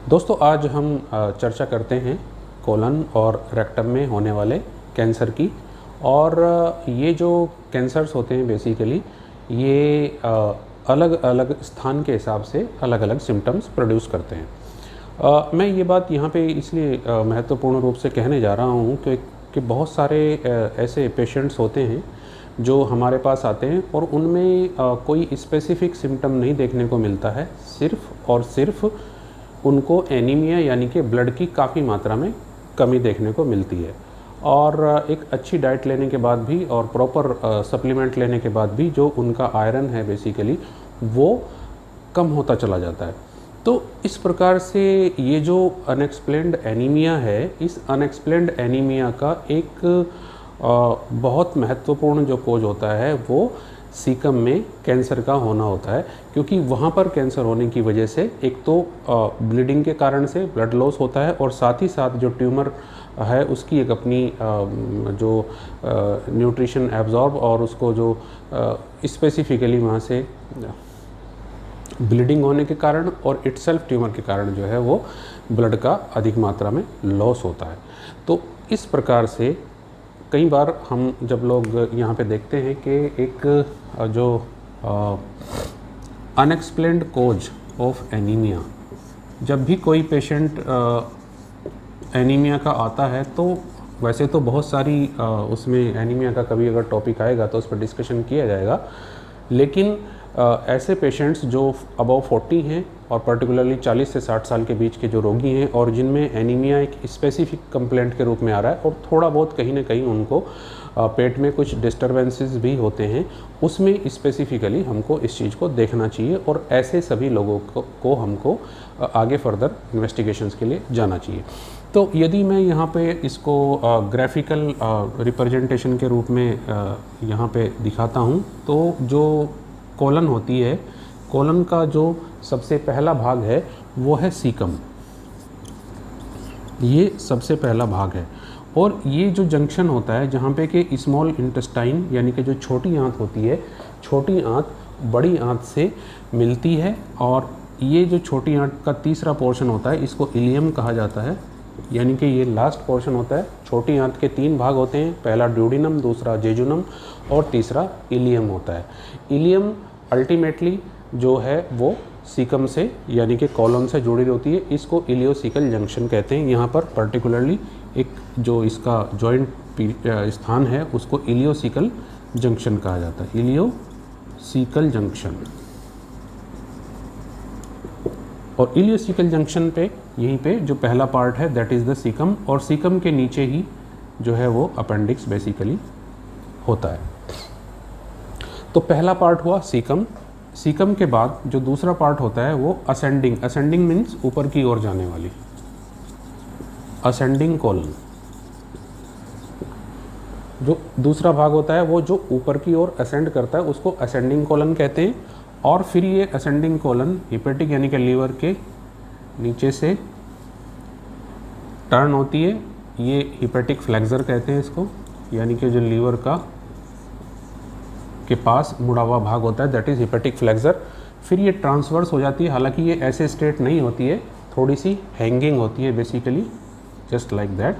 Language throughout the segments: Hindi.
दोस्तों आज हम चर्चा करते हैं कोलन और रेक्टम में होने वाले कैंसर की। और ये जो कैंसर्स होते हैं बेसिकली ये अलग अलग स्थान के हिसाब से अलग अलग सिम्टम्स प्रोड्यूस करते हैं। मैं ये बात यहाँ पे इसलिए महत्वपूर्ण रूप से कहने जा रहा हूँ कि बहुत सारे ऐसे पेशेंट्स होते हैं जो हमारे पास आते हैं और उनमें कोई स्पेसिफिक सिम्टम नहीं देखने को मिलता है, सिर्फ़ और सिर्फ उनको एनीमिया यानी कि ब्लड की काफ़ी मात्रा में कमी देखने को मिलती है। और एक अच्छी डाइट लेने के बाद भी और प्रॉपर सप्लीमेंट लेने के बाद भी जो उनका आयरन है बेसिकली वो कम होता चला जाता है। तो इस प्रकार से ये जो अनएक्सप्लेन्ड एनीमिया है, इस अनएक्सप्लेन्ड एनीमिया का एक बहुत महत्वपूर्ण जो कोज होता है वो सीकम में कैंसर का होना होता है, क्योंकि वहाँ पर कैंसर होने की वजह से एक तो ब्लीडिंग के कारण से ब्लड लॉस होता है और साथ ही साथ जो ट्यूमर है उसकी एक अपनी जो न्यूट्रिशन एब्जॉर्ब और उसको जो स्पेसिफिकली वहाँ से ब्लीडिंग होने के कारण और इटसेल्फ ट्यूमर के कारण जो है वो ब्लड का अधिक मात्रा में लॉस होता है। तो इस प्रकार से कई बार हम जब लोग यहाँ पे देखते हैं कि एक जो अनएक्सप्लेन्ड कोज ऑफ एनीमिया, जब भी कोई पेशेंट एनीमिया का आता है तो वैसे तो बहुत सारी उसमें एनीमिया का कभी अगर टॉपिक आएगा तो उस पर डिस्कशन किया जाएगा, लेकिन ऐसे पेशेंट्स जो अबव 40 हैं और पर्टिकुलरली 40 से 60 साल के बीच के जो रोगी हैं और जिनमें एनीमिया एक स्पेसिफिक कंप्लेंट के रूप में आ रहा है और थोड़ा बहुत कहीं ना कहीं उनको पेट में कुछ डिस्टर्बेंसेस भी होते हैं, उसमें स्पेसिफिकली हमको इस चीज़ को देखना चाहिए और ऐसे सभी लोगों को हमको आगे फर्दर इन्वेस्टिगेशंस के लिए जाना चाहिए। तो यदि मैं यहाँ पे इसको ग्राफिकल रिप्रेजेंटेशन के रूप में यहाँ पे दिखाता हूँ, तो जो कोलन होती है, कोलन का जो सबसे पहला भाग है वो है सीकम। ये सबसे पहला भाग है और ये जो जंक्शन होता है जहाँ पे कि स्मॉल इंटेस्टाइन यानी कि जो छोटी आंत होती है, छोटी आंत बड़ी आंत से मिलती है और ये जो छोटी आंत का तीसरा पोर्शन होता है इसको इलियम कहा जाता है, यानी कि ये लास्ट पोर्शन होता है। छोटी आंत के 3 भाग होते हैं, पहला ड्यूडिनम, दूसरा जेजुनम और तीसरा इलियम होता है। इलियम अल्टीमेटली जो है वो सीकम से यानी कि कॉलन से जुड़ी होती है, इसको इलियोसिकल जंक्शन कहते हैं। यहाँ पर पर्टिकुलरली एक जो इसका जॉइंट स्थान है उसको इलियोसिकल जंक्शन कहा जाता है, इलियोसिकल जंक्शन। और इलियोसिकल जंक्शन पे यहीं पे जो पहला पार्ट है दैट इज़ द सीकम, और सीकम के नीचे ही जो है वो अपेंडिक्स बेसिकली होता है। तो पहला पार्ट हुआ सीकम। सीकम के बाद जो दूसरा पार्ट होता है वो असेंडिंग। असेंडिंग मीन्स ऊपर की ओर जाने वाली, असेंडिंग कोलन। जो दूसरा भाग होता है वो जो ऊपर की ओर असेंड करता है उसको असेंडिंग कोलन कहते हैं। और फिर ये असेंडिंग कोलन हिपेटिक यानी कि लीवर के नीचे से टर्न होती है, ये हिपेटिक फ्लेक्सर कहते हैं इसको, यानी कि जो लीवर का के पास मुड़ा हुआ भाग होता है दैट इज़ हिपेटिक फ्लेक्सर। फिर ये ट्रांसवर्स हो जाती है, हालांकि ये ऐसे स्ट्रेट नहीं होती है, थोड़ी सी हैंगिंग होती है बेसिकली जस्ट लाइक दैट,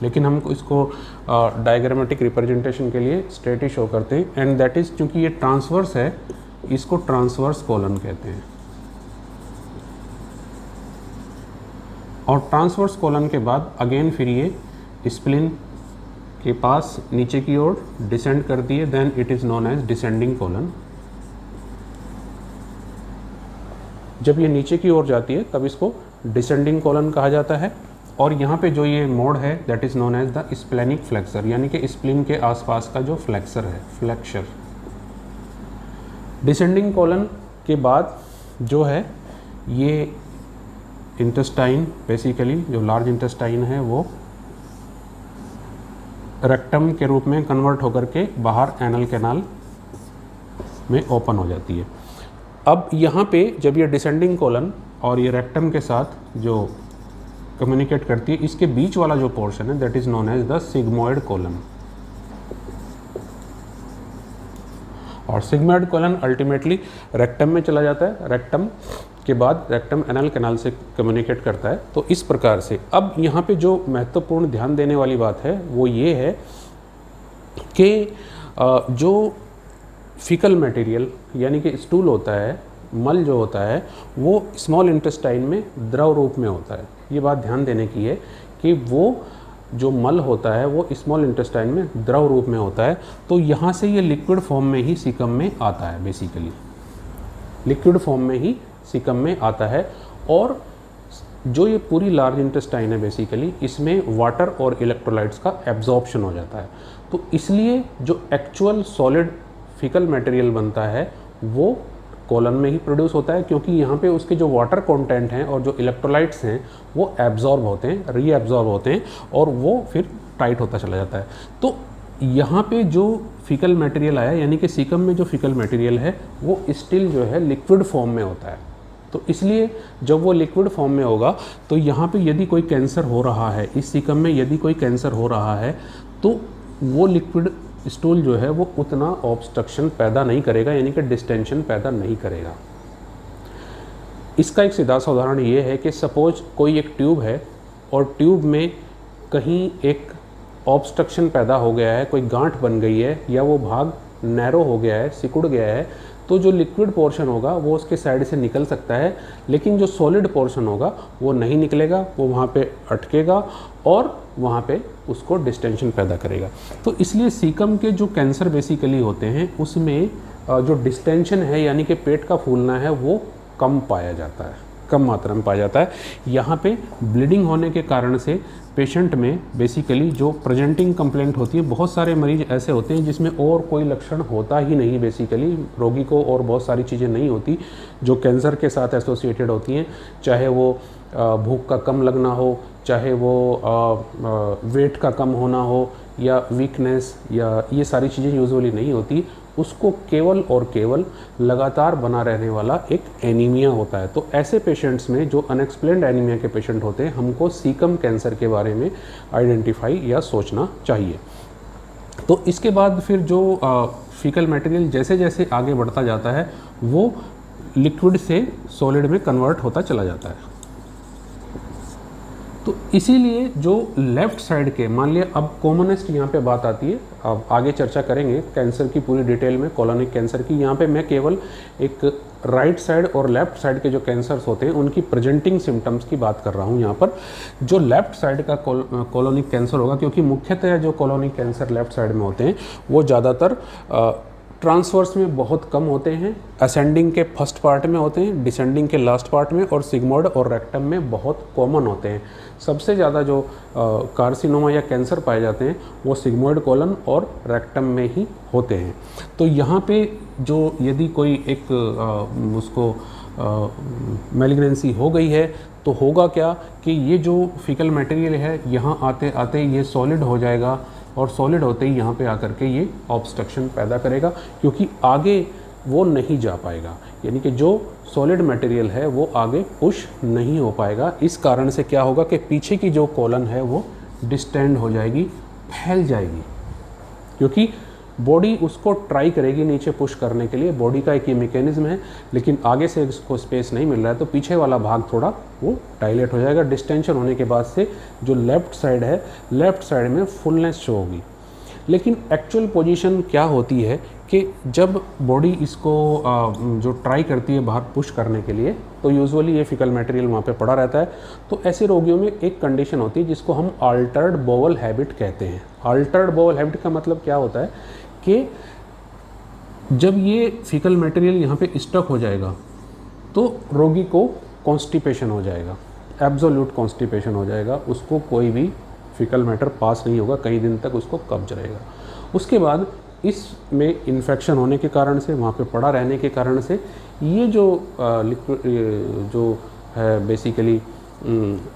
लेकिन हम इसको डायग्रामेटिक रिप्रेजेंटेशन के लिए स्ट्रेट ही शो करते हैं। एंड दैट इज़ चूँकि ये ट्रांसवर्स है इसको ट्रांसवर्स कोलन कहते हैं। और ट्रांसवर्स कोलन के बाद अगेन फिर ये स्प्लिन के पास नीचे की ओर डिसेंड करती है, then it is known as descending colon. जब ये नीचे की ओर जाती है तब इसको डिसेंडिंग कोलन कहा जाता है। और यहाँ पे जो ये मोड है that is known as the splenic flexure, यानी कि स्प्लिन के आसपास का जो फ्लेक्सर है, फ्लेक्सर। डिसेंडिंग कोलन के बाद जो है ये इंटेस्टाइन बेसिकली जो लार्ज इंटेस्टाइन है वो रेक्टम के रूप में कन्वर्ट होकर के बाहर एनल कैनाल में ओपन हो जाती है। अब यहाँ पे जब ये डिसेंडिंग कोलन और ये रेक्टम के साथ जो कम्युनिकेट करती है, इसके बीच वाला जो पोर्शन है that is known as the sigmoid colon. और सिग्मोइड कोलन अल्टीमेटली रेक्टम में चला जाता है। रेक्टम के बाद रेक्टम एनल कैनाल से कम्युनिकेट करता है। तो इस प्रकार से अब यहाँ पे जो महत्वपूर्ण ध्यान देने वाली बात है वो ये है कि जो फीकल मटेरियल यानी कि स्टूल होता है, मल जो होता है, वो स्मॉल इंटेस्टाइन में द्रव रूप में होता है। ये बात ध्यान देने की है कि वो जो मल होता है वो स्मॉल इंटेस्टाइन में द्रव रूप में होता है। तो यहाँ से ये लिक्विड फॉर्म में ही सीकम में आता है, बेसिकली लिक्विड फॉर्म में ही सीकम में आता है। और जो ये पूरी लार्ज इंटेस्टाइन है बेसिकली, इसमें वाटर और इलेक्ट्रोलाइट्स का एब्जॉर्प्शन हो जाता है। तो इसलिए जो एक्चुअल सॉलिड फीकल मटेरियल बनता है वो कोलन में ही प्रोड्यूस होता है, क्योंकि यहाँ पे उसके जो वाटर कंटेंट हैं और जो इलेक्ट्रोलाइट्स हैं वो एब्जॉर्ब होते हैं, रीएब्जॉर्ब होते हैं और वो फिर टाइट होता चला जाता है। तो यहाँ पे जो फीकल मटेरियल आया यानी कि सीकम में जो फीकल मटेरियल है वो स्टिल जो है लिक्विड फॉर्म में होता है। तो इसलिए जब वो लिक्विड फॉर्म में होगा तो यहाँ पे यदि कोई कैंसर हो रहा है, इस सीकम में यदि कोई कैंसर हो रहा है तो वो लिक्विड स्टूल जो है वो उतना ऑब्स्ट्रक्शन पैदा नहीं करेगा, यानी कि डिस्टेंशन पैदा नहीं करेगा। इसका एक सीधा सा उदाहरण ये है कि सपोज कोई एक ट्यूब है और ट्यूब में कहीं एक ऑब्स्ट्रक्शन पैदा हो गया है, कोई गांठ बन गई है या वो भाग नैरो हो गया है, सिकुड़ गया है, तो जो लिक्विड पोर्शन होगा वो उसके साइड से निकल सकता है, लेकिन जो सॉलिड पोर्शन होगा वो नहीं निकलेगा, वो वहाँ पे अटकेगा और वहाँ पे उसको डिस्टेंशन पैदा करेगा। तो इसलिए सीकम के जो कैंसर बेसिकली होते हैं उसमें जो डिस्टेंशन है यानी कि पेट का फूलना है वो कम पाया जाता है, कम मात्रा में पाया जाता है। यहाँ पे ब्लीडिंग होने के कारण से पेशेंट में बेसिकली जो प्रेजेंटिंग कंप्लेंट होती है, बहुत सारे मरीज ऐसे होते हैं जिसमें और कोई लक्षण होता ही नहीं, बेसिकली रोगी को और बहुत सारी चीज़ें नहीं होती जो कैंसर के साथ एसोसिएटेड होती हैं, चाहे वो भूख का कम लगना हो, चाहे वो वेट का कम होना हो या वीकनेस, या ये सारी चीज़ें यूजुअली नहीं होती। उसको केवल और केवल लगातार बना रहने वाला एक एनीमिया होता है। तो ऐसे पेशेंट्स में जो अनएक्सप्लेन्ड एनीमिया के पेशेंट होते हैं, हमको सीकम कैंसर के बारे में आइडेंटिफाई या सोचना चाहिए। तो इसके बाद फिर जो फीकल मटेरियल जैसे जैसे आगे बढ़ता जाता है वो लिक्विड से सॉलिड में कन्वर्ट होता चला जाता है। तो इसीलिए जो लेफ़्ट साइड के, मान लिया अब कॉमनेस्ट यहाँ पे बात आती है, अब आगे चर्चा करेंगे कैंसर की पूरी डिटेल में, कोलोनिक कैंसर की। यहाँ पे मैं केवल एक राइट साइड और लेफ़्ट साइड के जो कैंसर्स होते हैं उनकी प्रेजेंटिंग सिम्टम्स की बात कर रहा हूँ यहाँ पर। जो लेफ़्ट साइड का कोलोनिक कैंसर होगा, क्योंकि मुख्यतः जो कोलोनिक कैंसर लेफ़्ट साइड में होते हैं वो ज़्यादातर ट्रांसवर्स में बहुत कम होते हैं, असेंडिंग के फर्स्ट पार्ट में होते हैं, डिसेंडिंग के लास्ट पार्ट में, और सिग्मोइड और रेक्टम में बहुत कॉमन होते हैं। सबसे ज़्यादा जो कार्सिनोमा या कैंसर पाए जाते हैं वो सिग्मोइड कोलन और रेक्टम में ही होते हैं। तो यहाँ पे जो यदि कोई एक उसको मैलिग्नेंसी हो गई है तो होगा क्या कि ये जो फीकल मटेरियल है यहाँ आते आते ये सॉलिड हो जाएगा, और सॉलिड होते ही यहाँ पे आकर के ये ऑब्स्ट्रक्शन पैदा करेगा, क्योंकि आगे वो नहीं जा पाएगा, यानी कि जो सॉलिड मटेरियल है वो आगे पुश नहीं हो पाएगा। इस कारण से क्या होगा कि पीछे की जो कॉलन है वो डिस्टेंड हो जाएगी, फैल जाएगी, क्योंकि बॉडी उसको ट्राई करेगी नीचे पुश करने के लिए, बॉडी का एक ये मैकेनिज्म है, लेकिन आगे से इसको स्पेस नहीं मिल रहा है तो पीछे वाला भाग थोड़ा वो डायलेट हो जाएगा। डिस्टेंशन होने के बाद से जो लेफ़्ट साइड है, लेफ़्ट साइड में फुलनेस शो होगी। लेकिन एक्चुअल पोजीशन क्या होती है कि जब बॉडी इसको जो ट्राई करती है बाहर पुश करने के लिए, तो यूजुअली ये फीकल मटेरियल वहाँ पे पड़ा रहता है। तो ऐसे रोगियों में एक कंडीशन होती है जिसको हम अल्टर्ड बोवल हैबिट कहते हैं। अल्टर्ड बोवल हैबिट का मतलब क्या होता है कि जब ये फीकल मटेरियल यहाँ पे स्टक हो जाएगा तो रोगी को कॉन्स्टिपेशन हो जाएगा, एब्सोल्यूट कॉन्स्टिपेशन हो जाएगा, उसको कोई भी फीकल मैटर पास नहीं होगा, कई दिन तक उसको कब्ज रहेगा। उसके बाद इसमें इन्फेक्शन होने के कारण से, वहाँ पे पड़ा रहने के कारण से ये जो लिक्विड जो है बेसिकली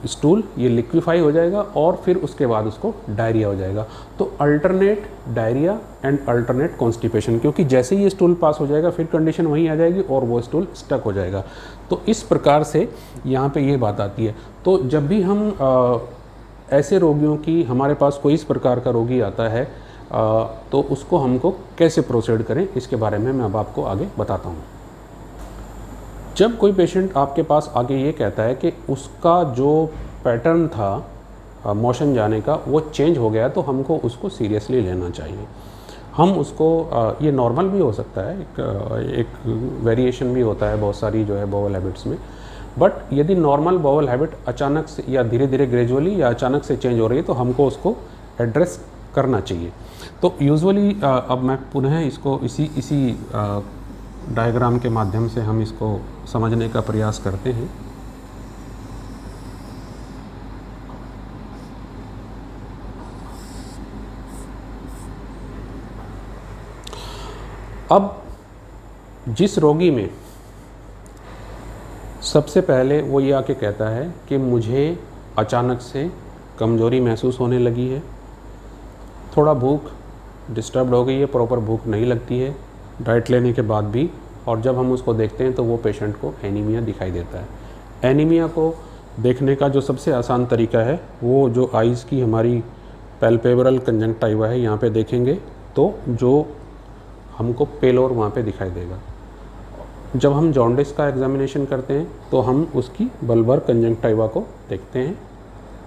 स्टूल, ये लिक्विफाई हो जाएगा और फिर उसके बाद उसको डायरिया हो जाएगा। तो alternate diarrhoea and alternate constipation, क्योंकि जैसे ही ये स्टूल पास हो जाएगा फिर कंडीशन वहीं आ जाएगी और वो स्टूल स्टक हो जाएगा। तो इस प्रकार से यहाँ पे ये बात आती है। तो जब भी हम ऐसे रोगियों की, हमारे पास कोई इस प्रकार का रोगी आता है तो उसको हमको कैसे प्रोसीड करें, इसके बारे में मैं अब आपको आगे बताता हूँ। जब कोई पेशेंट आपके पास आके ये कहता है कि उसका जो पैटर्न था मोशन जाने का वो चेंज हो गया, तो हमको उसको सीरियसली लेना चाहिए। हम उसको ये नॉर्मल भी हो सकता है, एक वेरिएशन भी होता है बहुत सारी जो है बाउल हैबिट्स में, बट यदि नॉर्मल बाउल हैबिट अचानक से या धीरे धीरे ग्रेजुअली या अचानक से चेंज हो रही है तो हमको उसको एड्रेस करना चाहिए। तो यूजुअली अब मैं पुनः इसको इसी डायग्राम के माध्यम से हम इसको समझने का प्रयास करते हैं। अब जिस रोगी में सबसे पहले वो ये आके कहता है कि मुझे अचानक से कमज़ोरी महसूस होने लगी है, थोड़ा भूख डिस्टर्ब हो गई है, प्रॉपर भूख नहीं लगती है डाइट लेने के बाद भी, और जब हम उसको देखते हैं तो वो पेशेंट को एनीमिया दिखाई देता है। एनीमिया को देखने का जो सबसे आसान तरीका है वो जो आइज़ की हमारी पैल्पेब्रल कंजंक्टिवा है यहाँ पे देखेंगे तो जो हमको पेलोर वहाँ पे दिखाई देगा। जब हम जॉन्डिस का एग्जामिनेशन करते हैं तो हम उसकी बल्बर कंजंक्टिवा को देखते हैं,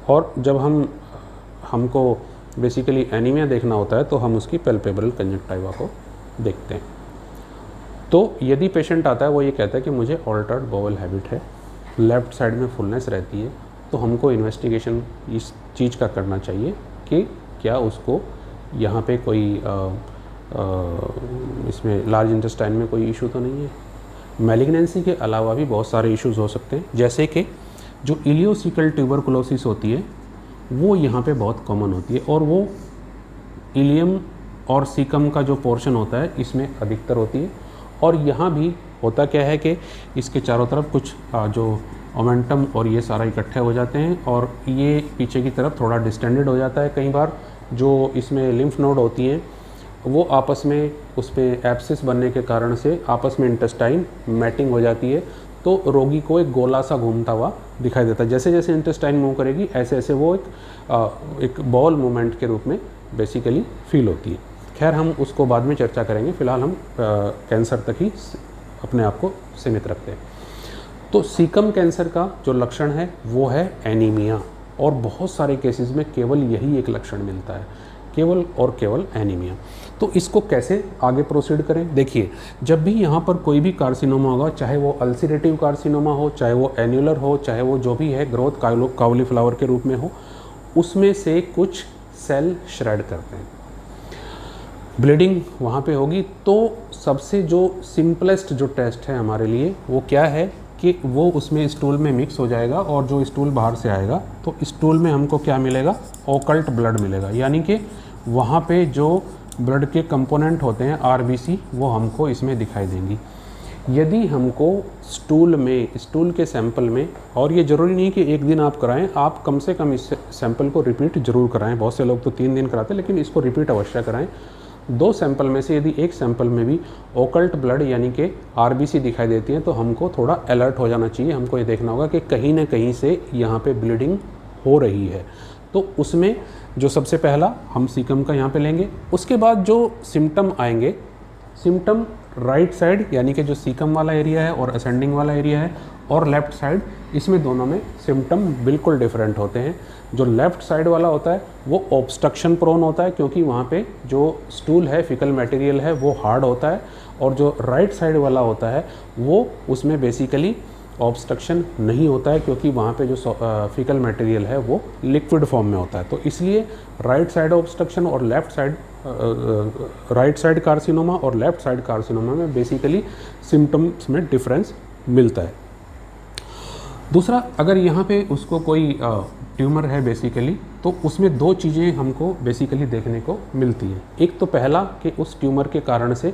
और जब हमको बेसिकली एनीमिया देखना होता है तो हम उसकी पैल्पेब्रल कंजंक्टिवा को देखते हैं। तो यदि पेशेंट आता है वो ये कहता है कि मुझे ऑल्टर्ड बाउल हैबिट है, लेफ़्ट साइड में फुलनेस रहती है, तो हमको इन्वेस्टिगेशन इस चीज़ का करना चाहिए कि क्या उसको यहाँ पे कोई इसमें लार्ज इंटेस्टाइन में कोई इशू तो नहीं है। मैलिग्नेंसी के अलावा भी बहुत सारे इश्यूज हो सकते हैं, जैसे कि जो इलियोसिकल ट्यूबरकुलोसिस होती है वो यहाँ पे बहुत कॉमन होती है, और वो इलियम और सीकम का जो पोर्शन होता है इसमें अधिकतर होती है। और यहाँ भी होता क्या है कि इसके चारों तरफ कुछ जो मोमेंटम और ये सारा इकट्ठे हो जाते हैं, और ये पीछे की तरफ थोड़ा डिस्टेंडेड हो जाता है। कई बार जो इसमें लिम्फ नोड होती हैं वो आपस में उसमें एब्सिस बनने के कारण से आपस में इंटेस्टाइन मैटिंग हो जाती है, तो रोगी को एक गोला सा घूमता हुआ दिखाई देता है। जैसे जैसे इंटेस्टाइन मूव करेगी ऐसे ऐसे वो एक बॉल मूवमेंट के रूप में बेसिकली फील होती है। खैर हम उसको बाद में चर्चा करेंगे, फ़िलहाल हम कैंसर तक ही अपने आप को सीमित रखते हैं। तो सीकम कैंसर का जो लक्षण है वो है एनीमिया, और बहुत सारे केसेस में केवल यही एक लक्षण मिलता है, केवल और केवल एनीमिया। तो इसको कैसे आगे प्रोसीड करें? देखिए, जब भी यहाँ पर कोई भी कार्सिनोमा होगा, चाहे वो अल्सरेटिव कार्सिनोमा हो, चाहे वो एन्युलर हो, चाहे वो जो भी है ग्रोथ काउलीफ्लावर के रूप में हो, उसमें से कुछ सेल श्रेड करते हैं, ब्लीडिंग वहाँ पे होगी। तो सबसे जो सिंपलेस्ट जो टेस्ट है हमारे लिए वो क्या है कि वो उसमें स्टूल में मिक्स हो जाएगा, और जो स्टूल बाहर से आएगा तो स्टूल में हमको क्या मिलेगा? ऑकल्ट ब्लड मिलेगा, यानी कि वहाँ पे जो ब्लड के कंपोनेंट होते हैं आरबीसी वो हमको इसमें दिखाई देंगी। यदि हमको स्टूल के सैंपल में, और ये ज़रूरी नहीं कि एक दिन आप कराएं, आप कम से कम इस सैंपल को रिपीट ज़रूर कराएं। बहुत से लोग तो 3 दिन कराते हैं, लेकिन इसको रिपीट अवश्य कराएं। 2 सैंपल में से यदि एक सैंपल में भी ऑकल्ट ब्लड यानी कि आरबीसी दिखाई देती है तो हमको थोड़ा अलर्ट हो जाना चाहिए। हमको ये देखना होगा कि कहीं ना कहीं से यहाँ पे ब्लीडिंग हो रही है। तो उसमें जो सबसे पहला हम सीकम का यहाँ पे लेंगे। उसके बाद जो सिम्टम आएंगे, सिम्टम राइट साइड यानी कि जो सीकम वाला एरिया है और असेंडिंग वाला एरिया है, और लेफ़्ट साइड, इसमें दोनों में सिम्टम बिल्कुल डिफरेंट होते हैं। जो लेफ़्ट साइड वाला होता है वो ऑब्स्ट्रक्शन प्रोन होता है, क्योंकि वहाँ पे जो स्टूल है, फिकल मटेरियल है, वो हार्ड होता है, और जो राइट साइड वाला होता है वो उसमें बेसिकली ऑब्स्ट्रक्शन नहीं होता है, क्योंकि वहाँ पे जो फिकल मटेरियल है वो लिक्विड फॉर्म में होता है। तो इसलिए राइट साइड ऑब्स्ट्रक्शन और राइट साइड कार्सिनोमा और लेफ़्ट साइड कार्सिनोमा में बेसिकली सिम्टम्स में डिफरेंस मिलता है। दूसरा, अगर यहाँ पे उसको कोई ट्यूमर है बेसिकली, तो उसमें 2 चीज़ें हमको बेसिकली देखने को मिलती हैं। एक तो पहला कि उस ट्यूमर के कारण से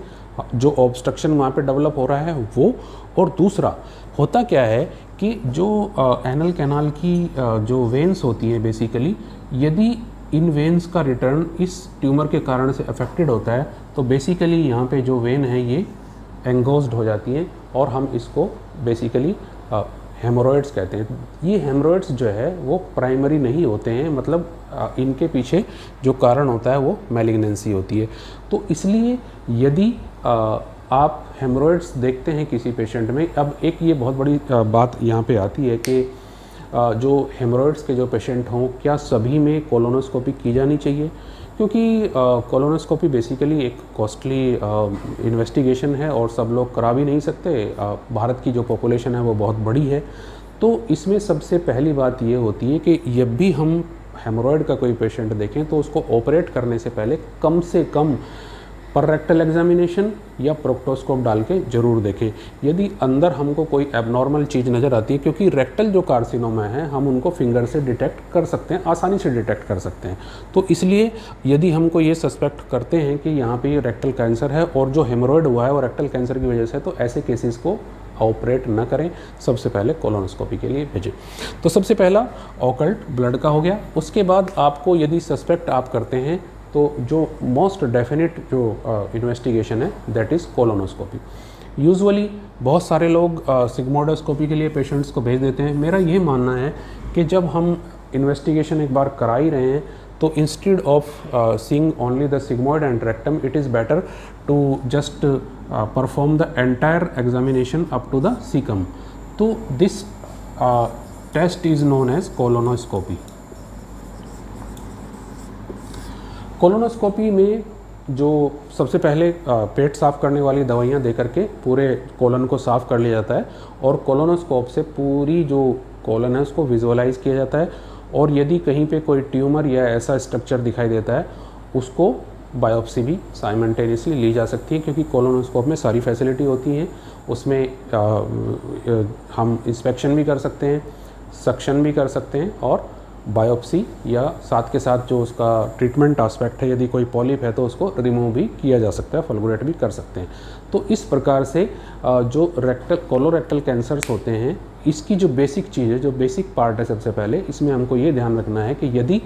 जो ऑब्स्ट्रक्शन वहाँ पे डेवलप हो रहा है वो, और दूसरा होता क्या है कि जो एनल कैनाल की जो वेन्स होती हैं बेसिकली, यदि इन वेन्स का रिटर्न इस ट्यूमर के कारण से अफेक्टेड होता है तो बेसिकली यहाँ पे जो वेन है ये एंगोज्ड हो जाती हैं, और हम इसको बेसिकली हेमोरॉइड्स कहते हैं। ये हेमोरॉइड्स जो है वो प्राइमरी नहीं होते हैं, मतलब इनके पीछे जो कारण होता है वो मैलिग्नेंसी होती है। तो इसलिए यदि आप हेमरोइड्स देखते हैं किसी पेशेंट में, अब एक ये बहुत बड़ी बात यहाँ पे आती है कि जो हेमरोइड्स के जो पेशेंट हों, क्या सभी में कोलोनोस्कोपी की जानी चाहिए? क्योंकि कोलोनोस्कोपी बेसिकली एक कॉस्टली इन्वेस्टिगेशन है और सब लोग करा भी नहीं सकते। भारत की जो पॉपुलेशन है वो बहुत बड़ी है, तो इसमें सबसे पहली बात ये होती है कि जब भी हम हेमोरॉयड का कोई पेशेंट देखें तो उसको ऑपरेट करने से पहले कम से कम पर रेक्टल एग्जामिनेशन या प्रोक्टोस्कोप डाल के ज़रूर देखें। यदि अंदर हमको कोई एबनॉर्मल चीज़ नज़र आती है, क्योंकि रेक्टल जो कार्सिनोमा है हम उनको फिंगर से डिटेक्ट कर सकते हैं, आसानी से डिटेक्ट कर सकते हैं, तो इसलिए यदि हमको ये सस्पेक्ट करते हैं कि यहाँ पे रेक्टल कैंसर है और जो हेमोरॉयड हुआ है वो रेक्टल कैंसर की वजह से है, तो ऐसे केसेस को ऑपरेट न करें, सबसे पहले कोलोनोस्कोपी के लिए भेजें। तो सबसे पहला ऑकल्ट ब्लड का हो गया। उसके बाद आपको यदि सस्पेक्ट आप करते हैं तो जो मोस्ट डेफिनेट जो इन्वेस्टिगेशन है दैट इज़ कोलोनोस्कोपी। यूजुअली बहुत सारे लोग सिग्मोइडोस्कोपी के लिए पेशेंट्स को भेज देते हैं। मेरा ये मानना है कि जब हम इन्वेस्टिगेशन एक बार करा ही रहे हैं तो instead of seeing only the sigmoid and rectum, it is better to just perform the entire examination up to the caecum. तो this test is known as colonoscopy. Colonoscopy में जो सबसे पहले पेट साफ़ करने वाली दवाइयाँ दे करके पूरे कोलन को साफ़ कर लिया जाता है और कोलोनोस्कोप से पूरी जो कोलन है उसको विजुअलाइज किया जाता है, और यदि कहीं पे कोई ट्यूमर या ऐसा स्ट्रक्चर दिखाई देता है उसको बायोप्सी भी साइमल्टेनियसली ली जा सकती है, क्योंकि कोलोनोस्कोप में सारी फैसिलिटी होती हैं। उसमें हम इंस्पेक्शन भी कर सकते हैं, सक्शन भी कर सकते हैं और बायोप्सी या साथ के साथ जो उसका ट्रीटमेंट एस्पेक्ट है, यदि कोई पॉलिप है तो उसको रिमूव भी किया जा सकता है, फल्गुरेट भी कर सकते हैं। तो इस प्रकार से जो कोलोरेक्टल कैंसर्स होते हैं, इसकी जो बेसिक चीज़ है, जो बेसिक पार्ट है, सबसे पहले इसमें हमको ये ध्यान रखना है कि यदि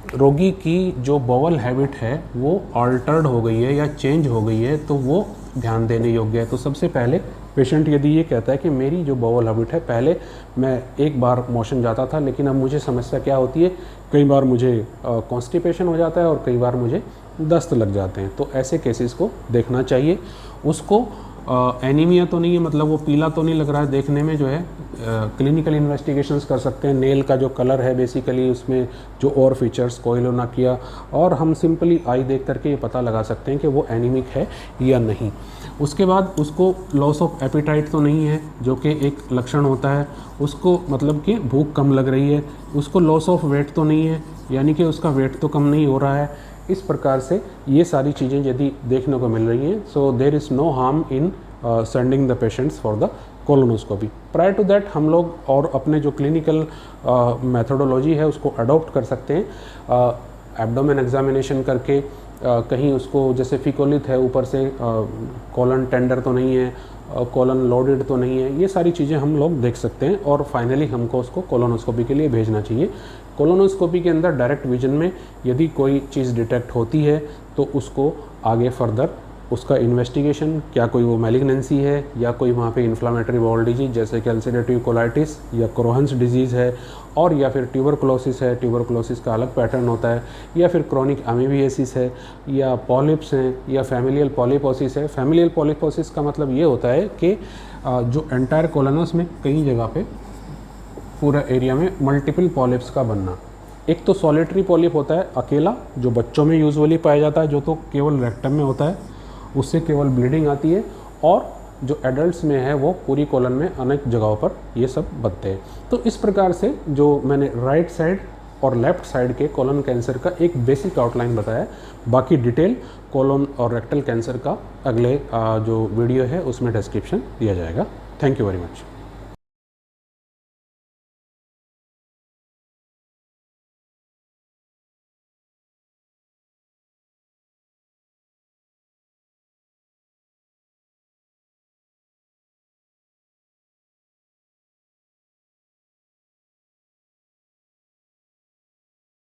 रोगी की जो बॉवल हैबिट है वो अल्टर्ड हो गई है या चेंज हो गई है तो वो ध्यान देने योग्य है। तो सबसे पहले पेशेंट यदि ये कहता है कि मेरी जो बॉवल हैबिट है, पहले मैं एक बार मोशन जाता था लेकिन अब मुझे समस्या क्या होती है, कई बार मुझे कॉन्स्टिपेशन हो जाता है और कई बार मुझे दस्त लग जाते हैं, तो ऐसे केसेस को देखना चाहिए। उसको एनीमिया तो नहीं है, मतलब वो पीला तो नहीं लग रहा है देखने में, जो है क्लिनिकल इन्वेस्टिगेशंस कर सकते हैं। नेल का जो कलर है बेसिकली उसमें जो और फीचर्स कोइलोनाकिया, और हम सिंपली आई देख करके ये पता लगा सकते हैं कि वो एनीमिक है या नहीं। उसके बाद उसको लॉस ऑफ एपिटाइट तो नहीं है, जो कि एक लक्षण होता है, उसको मतलब कि भूख कम लग रही है। उसको लॉस ऑफ वेट तो नहीं है, यानी कि उसका वेट तो कम नहीं हो रहा है। इस प्रकार से ये सारी चीज़ें यदि देखने को मिल रही हैं, so there is no harm in sending the patients for the colonoscopy. Prior to that हम लोग और अपने जो क्लिनिकल मेथोडोलॉजी है उसको अडॉप्ट कर सकते हैं। एब्डोमेन एग्जामिनेशन करके कहीं उसको, जैसे फिकोलिथ है, ऊपर से कॉलन टेंडर तो नहीं है, कॉलन लोडेड तो नहीं है, ये सारी चीज़ें हम लोग देख सकते हैं और फाइनली हमको उसको कोलोनोस्कोपी के लिए भेजना चाहिए। कोलोनोस्कोपी के अंदर डायरेक्ट विजन में यदि कोई चीज़ डिटेक्ट होती है तो उसको आगे फर्दर उसका इन्वेस्टिगेशन, क्या कोई वो मैलिग्नेंसी है या कोई वहाँ पे इन्फ्लामेटरी बाउल डिजीज जैसे कि अल्सरेटिव कोलाइटिस या क्रोहन्स डिजीज़ है, और या फिर ट्यूबरकुलोसिस है, ट्यूबरकुलोसिस का अलग पैटर्न होता है, या फिर क्रोनिक अमीबियासिस है, या पॉलिप्स हैं, या फैमिलियल पॉलिपोसिस है। फैमिलियल पॉलिपोसिस का मतलब ये होता है कि जो एंटायर कोलोनस में कई जगह पे पूरा एरिया में मल्टीपल पॉलिप्स का बनना। एक तो सॉलिटरी पॉलिप होता है अकेला, जो बच्चों में यूजुअली पाया जाता है, जो तो केवल रेक्टम में होता है, उससे केवल ब्लीडिंग आती है, और जो एडल्ट्स में है वो पूरी कोलन में अनेक जगहों पर ये सब बनते हैं। तो इस प्रकार से जो मैंने राइट साइड और लेफ़्ट साइड के कोलन कैंसर का एक बेसिक आउटलाइन बताया, बाकी डिटेल कोलन और रेक्टल कैंसर का अगले जो वीडियो है उसमें डिस्क्रिप्शन दिया जाएगा। Thank you very much.